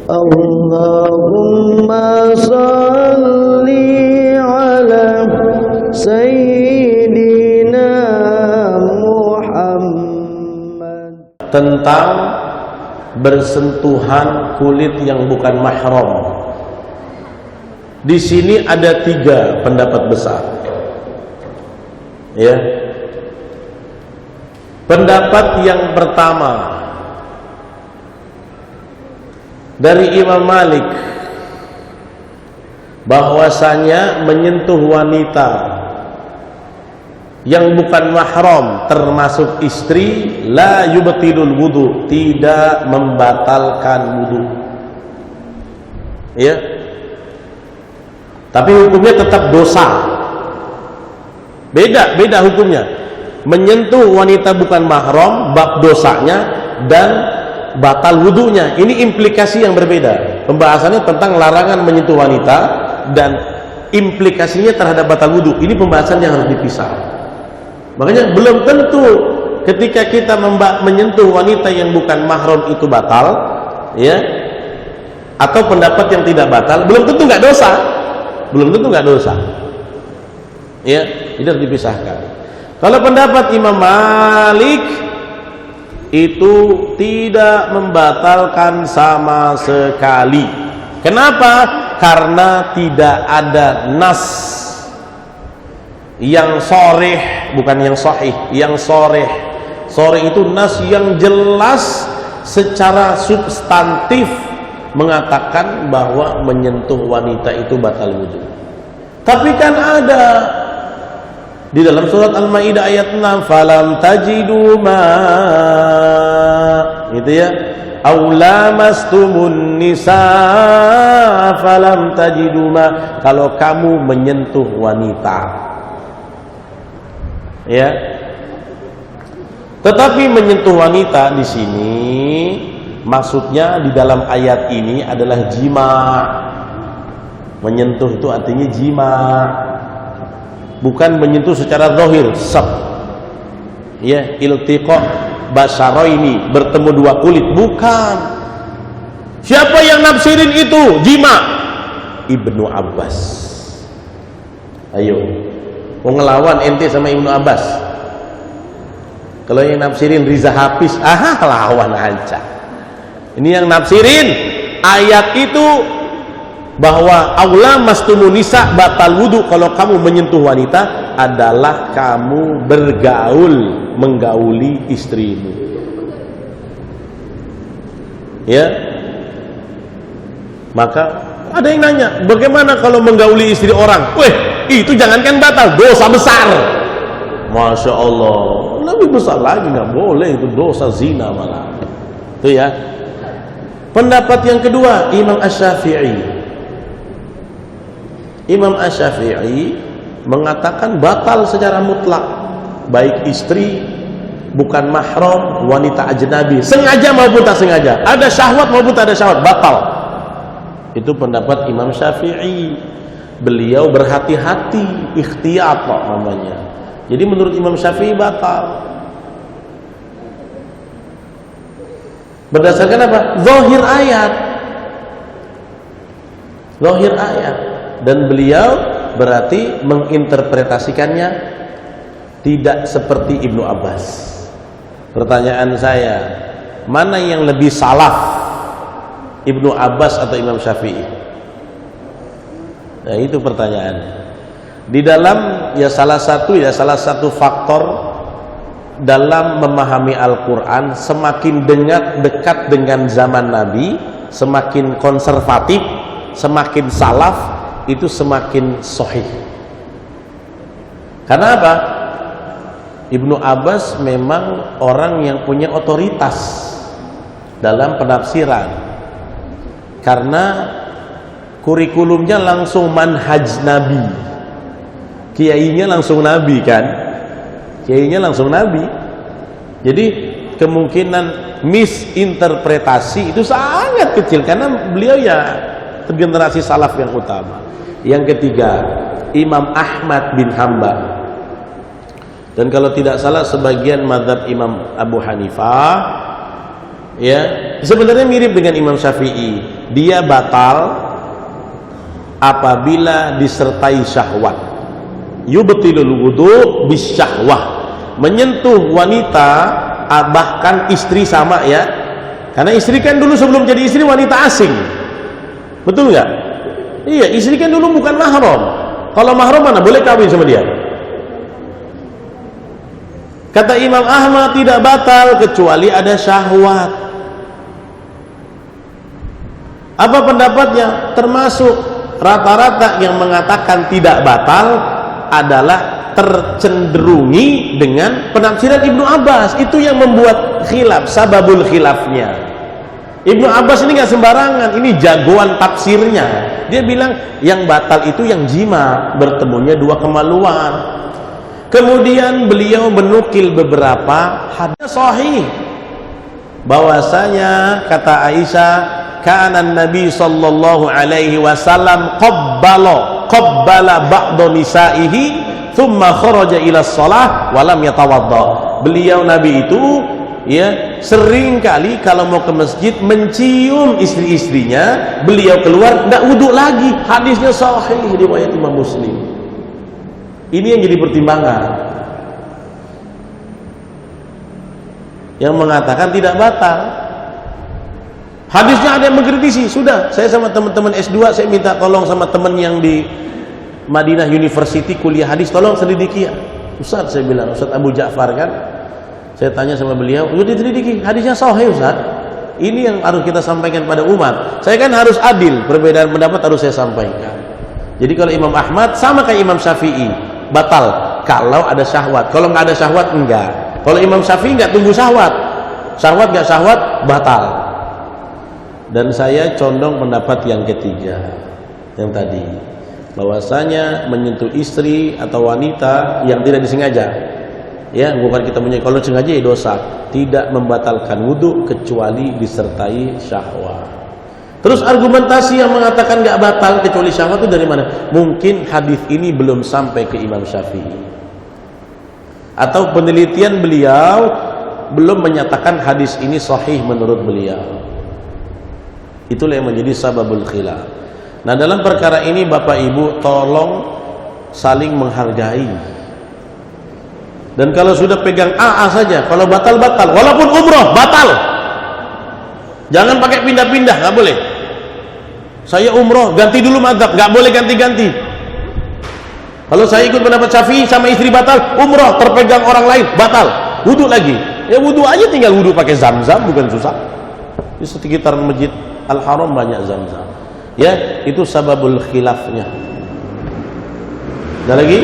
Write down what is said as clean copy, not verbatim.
Allahumma salli ala Sayyidina Muhammad. Tentang bersentuhan kulit yang bukan mahram. Di sini ada 3 pendapat besar. Ya. Pendapat yang pertama dari Imam Malik, bahwasanya menyentuh wanita yang bukan mahram termasuk istri la yubtilul wudu, tidak membatalkan wudu. Ya. Tapi hukumnya tetap dosa. Beda hukumnya. Menyentuh wanita bukan mahram bab dosanya dan batal wudunya. Ini implikasi yang berbeda. Pembahasannya tentang larangan menyentuh wanita dan implikasinya terhadap batal wudu. Ini pembahasan yang harus dipisah. Makanya belum tentu ketika kita menyentuh wanita yang bukan mahram itu batal, ya, atau pendapat yang tidak batal, belum tentu nggak dosa. Belum tentu nggak dosa. Ya, itu harus dipisahkan. Kalau pendapat Imam Malik itu tidak membatalkan sama sekali. Kenapa? Karena tidak ada nas yang soreh, bukan yang sahih, yang soreh. Soreh itu nas yang jelas secara substantif mengatakan bahwa menyentuh wanita itu batal wudu. Tapi kan ada di dalam surat Al-Maidah ayat 6, falam tajidu ma, gitu ya, aw lamastumun nisa falam tajidu ma, kalau kamu menyentuh wanita, ya. Tetapi menyentuh wanita di sini maksudnya di dalam ayat ini adalah jima. Menyentuh itu artinya jima, bukan menyentuh secara zahir, sab. Ya, iltiqa basyaraini, bertemu 2 kulit, bukan. Siapa yang nafsirin itu jima? Ibnu Abbas. Ayo, mau ngelawan ente sama Ibnu Abbas? Kalau yang nafsirin Riza Hafiz, lawan aja. Ini yang nafsirin ayat itu bahwa aula mastumun nisa batal wudu kalau kamu menyentuh wanita adalah kamu menggauli istrimu. Ya. Maka ada yang nanya, bagaimana kalau menggauli istri orang? Itu jangankan batal, dosa besar. Masya Allah, lebih besar lagi, nggak boleh, itu dosa zina malah. Itu ya. Pendapat yang kedua, Imam Asy-Syafi'i. Imam Asy-Syafi'i mengatakan batal secara mutlak, baik istri bukan mahram, wanita ajnabi, sengaja maupun tak sengaja, ada syahwat maupun tak ada syahwat, batal. Itu pendapat Imam Syafi'i. Beliau berhati-hati, ikhtiyat namanya. Jadi menurut Imam Syafi'i batal. Berdasarkan apa? Zahir ayat. Zahir ayat. Dan beliau berarti menginterpretasikannya tidak seperti Ibnu Abbas. Pertanyaan saya, mana yang lebih salaf, Ibnu Abbas atau Imam Syafi'i? Nah, itu pertanyaan. Di dalam salah satu faktor dalam memahami Al-Quran, semakin dekat dengan zaman Nabi, semakin konservatif, semakin salaf, itu semakin sahih. Karena apa? Ibnu Abbas memang orang yang punya otoritas dalam penafsiran, karena kurikulumnya langsung manhaj Nabi, kiainya langsung Nabi kan, kiainya langsung Nabi. Jadi kemungkinan misinterpretasi itu sangat kecil karena beliau ya generasi salaf yang utama. Yang ketiga, Imam Ahmad bin Hanbal. Dan kalau tidak salah sebagian mazhab Imam Abu Hanifah, ya, sebenarnya mirip dengan Imam Syafi'i. Dia batal apabila disertai syahwat. Yubtilul wudu bisyahwah. Menyentuh wanita, bahkan istri sama ya. Karena istri kan dulu sebelum jadi istri wanita asing. Betul nggak? Iya, istri kan dulu bukan mahram. Kalau mahram mana boleh kawin sama dia? Kata Imam Ahmad tidak batal kecuali ada syahwat. Apa pendapatnya? Termasuk rata-rata yang mengatakan tidak batal adalah tercenderungi dengan penafsiran Ibnu Abbas. Itu yang membuat khilaf, sababul khilafnya. Ibnu Abbas ini nggak sembarangan, ini jagoan tafsirnya. Dia bilang yang batal itu yang jima, bertemunya dua kemaluan. Kemudian beliau menukil beberapa hadis sahih bahwasanya kata Aisyah, kana Nabi sallallahu alaihi wasallam qabbala ba'da nisaihi thumma kharaja ila shalah wa lam yatawadda. Beliau Nabi itu ya sering kali kalau mau ke masjid mencium istri-istrinya, beliau keluar enggak wudu lagi. Hadisnya sahih riwayat Imam Muslim. Ini yang jadi pertimbangan. Yang mengatakan tidak batal. Hadisnya ada yang mengkritisi. Sudah, saya sama teman-teman S2, saya minta tolong sama teman yang di Madinah University kuliah hadis, tolong selidiki ya. Ustaz, saya bilang, Ustaz Abu Ja'far kan. Saya tanya sama beliau, udah diselidiki, hadisnya sahih Ustaz. Ini yang harus kita sampaikan pada umat. Saya kan harus adil, perbedaan pendapat harus saya sampaikan. Jadi kalau Imam Ahmad sama kayak Imam Syafi'i, batal kalau ada syahwat. Kalau nggak ada syahwat enggak. Kalau Imam Syafi'i nggak tunggu syahwat, syahwat nggak syahwat batal. Dan saya condong pendapat yang ketiga, yang tadi, bahwasanya menyentuh istri atau wanita yang tidak disengaja, ya bukan kita punya, kalau sengaja ya dosa, tidak membatalkan wudhu kecuali disertai syahwat. Terus argumentasi yang mengatakan nggak batal kecuali syahwat itu dari mana? Mungkin hadis ini belum sampai ke Imam Syafi'i, atau penelitian beliau belum menyatakan hadis ini sahih menurut beliau. Itulah yang menjadi sababul khilaf. Nah, dalam perkara ini Bapak Ibu tolong saling menghargai. Dan kalau sudah pegang AA saja, kalau batal, walaupun umroh batal. Jangan pakai pindah-pindah, nggak boleh. Saya umroh, ganti dulu mazhab, nggak boleh ganti-ganti. Kalau saya ikut pendapat Syafi'i sama istri batal, umroh terpegang orang lain, batal, wudu lagi. Ya wudu aja, tinggal wudu pakai zam-zam, bukan susah. Di sekitar Masjid Al-Haram banyak zam-zam. Ya, itu sababul khilafnya. Ada lagi?